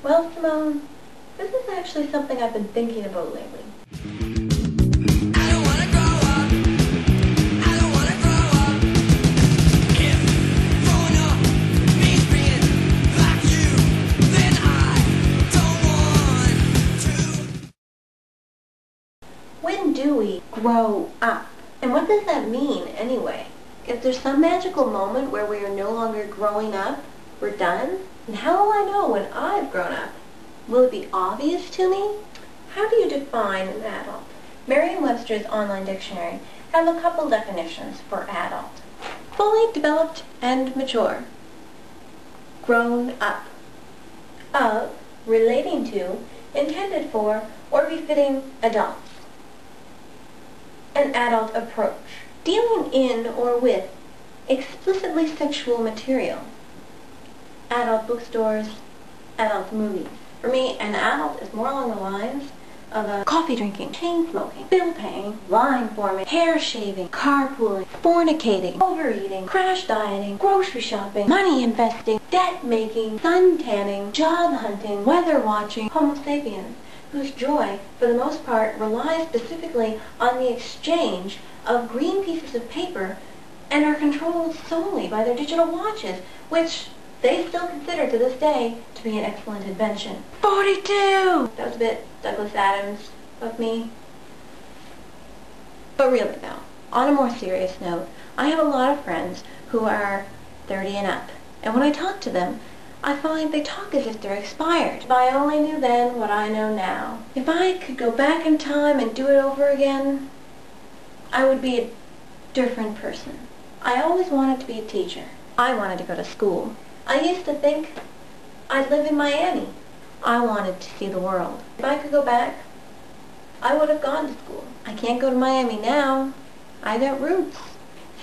Well, Simone, this is actually something I've been thinking about lately. I don't wanna grow up. I don't wanna grow up. If growing up means being like you, then I don't want to. When do we grow up? And what does that mean anyway? Is there some magical moment where we are no longer growing up? We're done? And how will I know when I've grown up? Will it be obvious to me? How do you define an adult? Merriam-Webster's online dictionary has a couple definitions for adult. Fully developed and mature. Grown up. Of, relating to, intended for, or befitting adults. An adult approach. Dealing in or with explicitly sexual material. Adult bookstores, adult movies. For me, an adult is more along the lines of a coffee drinking, chain smoking, bill paying, line forming, hair shaving, carpooling, fornicating, overeating, crash dieting, grocery shopping, money investing, debt making, sun tanning, job hunting, weather watching, Homo sapiens, whose joy, for the most part, relies specifically on the exchange of green pieces of paper and are controlled solely by their digital watches, which they still consider to this day to be an excellent invention. 42! That was a bit Douglas Adams of me. But really though, on a more serious note, I have a lot of friends who are 30 and up. And when I talk to them, I find they talk as if they're expired. If I only knew then what I know now. If I could go back in time and do it over again, I would be a different person. I always wanted to be a teacher. I wanted to go to school. I used to think I'd live in Miami. I wanted to see the world. If I could go back, I would have gone to school. I can't go to Miami now. I got roots.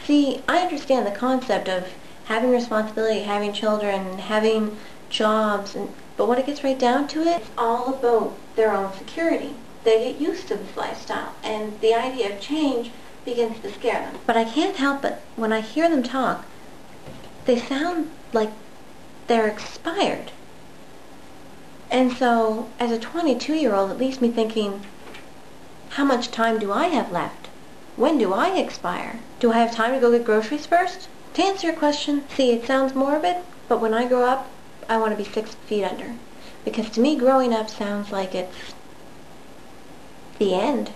See, I understand the concept of having responsibility, having children, having jobs, but when it gets right down to it, it's all about their own security. They get used to this lifestyle, and the idea of change begins to scare them. But I can't help it, when I hear them talk, they sound like they're expired. And so, as a 22-year-old, it leaves me thinking, how much time do I have left? When do I expire? Do I have time to go get groceries first? To answer your question, see, it sounds morbid, but when I grow up, I want to be 6 feet under. Because to me, growing up sounds like it's the end.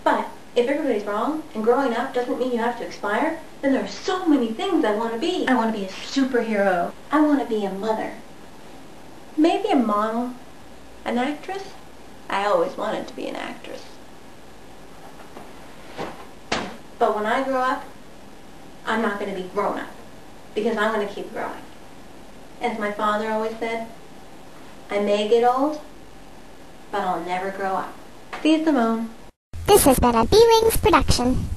But if everybody's wrong, and growing up doesn't mean you have to expire, then there are so many things I want to be. I want to be a superhero. I want to be a mother. Maybe a model. An actress? I always wanted to be an actress. But when I grow up, I'm not going to be grown up. Because I'm going to keep growing. As my father always said, I may get old, but I'll never grow up. See you, Simone. This has been a Bwings production.